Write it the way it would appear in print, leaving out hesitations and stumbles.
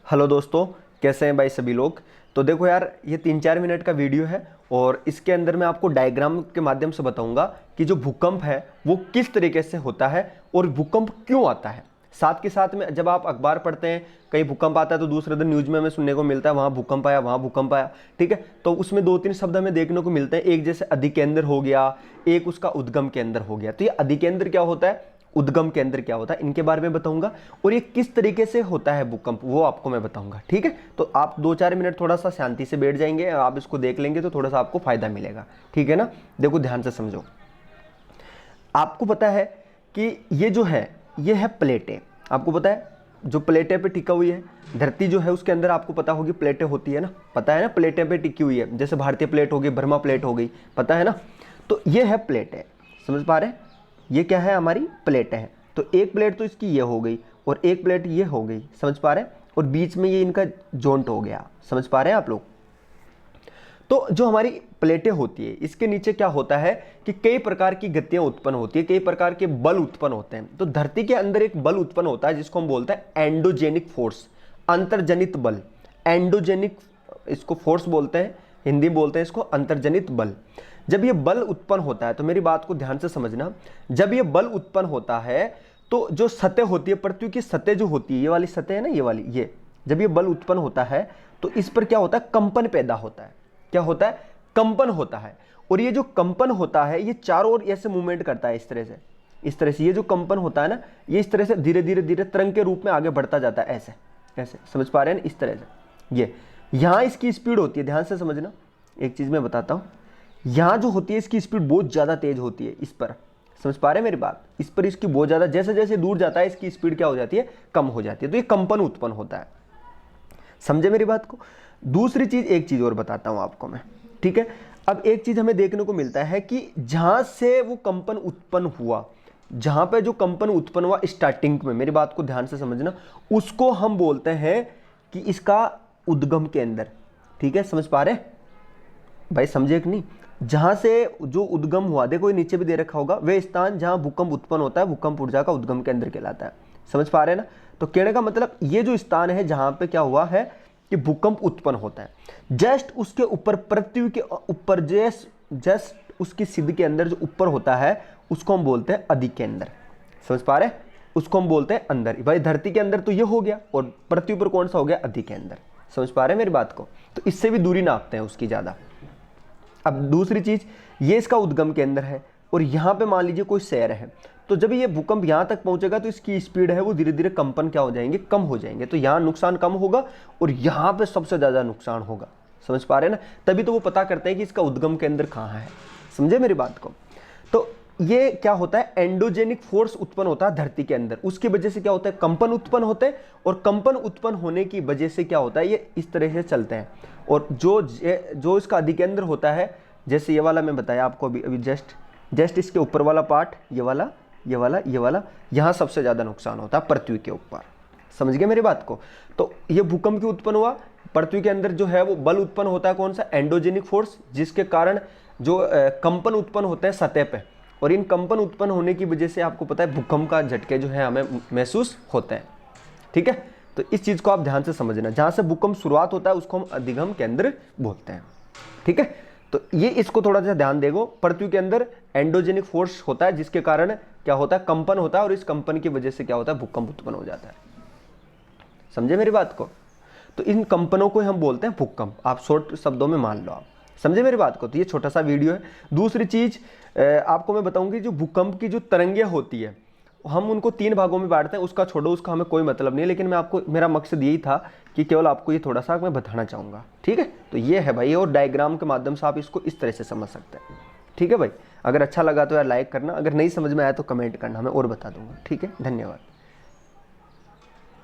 Hello दोस्तों, कैसे हैं भाई सभी लोग। तो देखो यार, ये 3-4 मिनट का वीडियो है और इसके अंदर मैं आपको डायग्राम के माध्यम से बताऊंगा कि जो भूकंप है वो किस तरीके से होता है और भूकंप क्यों आता है। साथ के साथ में जब आप अखबार पढ़ते हैं, कहीं भूकंप आता है तो दूसरे दिन न्यूज में हमें सुनने को मिलता है वहाँ भूकंप आया, वहाँ भूकंप आया। ठीक है, तो उसमें 2-3 शब्द हमें देखने को मिलते हैं। एक जैसे अधिकेंद्र हो गया, एक उसका उद्गम केंद्र हो गया। तो ये अधिकेंद्र क्या होता है, उद्गम केंद्र क्या होता है, इनके बारे में बताऊंगा और ये किस तरीके से होता है भूकंप वो आपको मैं बताऊंगा। ठीक है, तो आप 2-4 मिनट थोड़ा सा शांति से बैठ जाएंगे, आप इसको देख लेंगे तो थोड़ा सा आपको फायदा मिलेगा। ठीक है ना, देखो ध्यान से समझो। आपको पता है कि ये जो है ये है प्लेटें। आपको पता है जो प्लेटें पे टिका हुई है धरती जो है उसके अंदर आपको पता होगी प्लेटें होती है ना, पता है ना, प्लेटें पे टिकी हुई है। जैसे भारतीय प्लेट हो गई, बर्मा प्लेट हो गई, पता है ना। तो ये है प्लेटें, समझ पा रहे हैं। ये क्या है, हमारी प्लेट है। तो एक प्लेट तो इसकी ये हो गई और एक प्लेट ये हो गई, समझ पा रहे हैं। और बीच में ये इनका जॉइंट हो गया, समझ पा रहे हैं आप लोग। तो जो हमारी प्लेटें होती है इसके नीचे क्या होता है कि कई प्रकार की गतियां उत्पन्न होती है, कई प्रकार के बल उत्पन्न होते हैं। तो धरती के अंदर एक बल उत्पन्न होता है जिसको हम बोलते हैं एंडोजेनिक फोर्स, अंतर्जनित बल। एंडोजेनिक इसको फोर्स बोलते हैं, हिंदी बोलते हैं इसको अंतर्जनित बल। जब ये बल उत्पन्न होता है तो मेरी बात को ध्यान से समझना, जब ये बल उत्पन्न होता है तो जो सतह होती है, पृथ्वी की सतह जो होती है, ये वाली सतह है ना, ये वाली, ये जब ये बल उत्पन्न होता है तो इस पर क्या होता है, कंपन पैदा होता है। क्या होता है, कंपन होता है। और ये जो कंपन होता है ये चारों ओर ऐसे मूवमेंट करता है, इस तरह से, इस तरह से। ये जो कंपन होता है ना, ये इस तरह से धीरे धीरे धीरे तरंग के रूप में आगे बढ़ता जाता है, ऐसे ऐसे, समझ पा रहे हैं, इस तरह से। ये यहां इसकी स्पीड होती है, ध्यान से समझना। एक चीज मैं बताता हूं, यहां जो होती है इसकी स्पीड बहुत ज्यादा तेज होती है, इस पर, समझ पा रहे हैं मेरी बात। इस पर इसकी बहुत ज्यादा, जैसे जैसे दूर जाता है इसकी स्पीड क्या हो जाती है, कम हो जाती है। तो ये कंपन उत्पन्न होता है, समझे मेरी बात को। दूसरी चीज, एक चीज और बताता हूं आपको मैं, ठीक है। अब एक चीज हमें देखने को मिलता है कि जहां से वो कंपन उत्पन्न हुआ, जहां पे जो कंपन उत्पन्न हुआ स्टार्टिंग में, मेरी बात को ध्यान से समझना, उसको हम बोलते हैं कि इसका उद्गम केंद्र। ठीक है, समझ पा रहे भाई, समझे कि नहीं। जहां से जो उद्गम हुआ, देखो ये नीचे भी दे रखा होगा, वे स्थान जहां भूकंप उत्पन्न होता है भूकंप ऊर्जा का उद्गम केंद्र कहलाता है। समझ पा रहे हैं ना। तो कहने का मतलब ये जो स्थान है जहां पे क्या हुआ है कि भूकंप उत्पन्न होता है, जस्ट उसके ऊपर, पृथ्वी के ऊपर, जस्ट उसकी सिद्ध के अंदर जो ऊपर होता है उसको हम बोलते हैं अधिकेंद्र। समझ पा रहे हैं, उसको हम बोलते हैं अंदर। भाई धरती के अंदर तो ये हो गया और पृथ्वी पर कौन सा हो गया, अधिकेंद्र। समझ पा रहे हैं मेरी बात को। तो इससे भी दूरी नापते हैं उसकी ज्यादा। अब दूसरी चीज, ये इसका उद्गम केंद्र है और यहां पे मान लीजिए कोई शहर है, तो जब ये भूकंप यहां तक पहुंचेगा तो इसकी स्पीड है वो धीरे धीरे कंपन क्या हो जाएंगे, कम हो जाएंगे। तो यहां नुकसान कम होगा और यहां पे सबसे ज्यादा नुकसान होगा। समझ पा रहे हैं ना। तभी तो वो पता करते हैं कि इसका उद्गम केंद्र कहां है, समझे मेरी बात को। तो ये क्या होता है, एंडोजेनिक फोर्स उत्पन्न होता है धरती के अंदर, उसकी वजह से क्या होता है, कंपन उत्पन्न होते हैं। और कंपन उत्पन्न होने की वजह से क्या होता है, ये इस तरह से चलते हैं। और जो इसका अधिकेंद्र होता है, जैसे ये वाला मैं बताया आपको अभी जस्ट इसके ऊपर वाला पार्ट, ये वाला, ये वाला, ये वाला, यहाँ सबसे ज़्यादा नुकसान होता है पृथ्वी के ऊपर। समझ गए मेरी बात को। तो ये भूकंप क्यों उत्पन्न हुआ, पृथ्वी के अंदर जो है वो बल उत्पन्न होता है, कौन सा, एंडोजेनिक फोर्स, जिसके कारण जो कंपन उत्पन्न होते हैं सतह पे। और इन कंपन उत्पन्न होने की वजह से आपको पता है भूकंप का झटके जो है हमें महसूस होते हैं। ठीक है, तो इस चीज़ को आप ध्यान से समझना। जहाँ से भूकंप शुरुआत होता है उसको हम अधिगम केंद्र बोलते हैं। ठीक है, तो ये इसको थोड़ा सा ध्यान देगो। पृथ्वी के अंदर एंडोजेनिक फोर्स होता है जिसके कारण क्या होता है, कंपन होता है, और इस कंपन की वजह से क्या होता है, भूकंप उत्पन्न हो जाता है। समझे मेरी बात को। तो इन कंपनों को हम बोलते हैं भूकंप। आप शॉर्ट शब्दों में मान लो, आप समझे मेरी बात को। तो ये छोटा सा वीडियो है। दूसरी चीज आपको मैं बताऊंगी, जो भूकंप की जो तरंगे होती है हम उनको 3 भागों में बांटते हैं। उसका छोड़ो, उसका हमें कोई मतलब नहीं है, लेकिन मैं आपको, मेरा मकसद यही था कि केवल आपको ये थोड़ा सा मैं बताना चाहूँगा। ठीक है, तो ये है भाई, और डायग्राम के माध्यम से आप इसको इस तरह से समझ सकते हैं। ठीक है भाई, अगर अच्छा लगा तो यार लाइक करना, अगर नहीं समझ में आया तो कमेंट करना, मैं और बता दूंगा। ठीक है, धन्यवाद।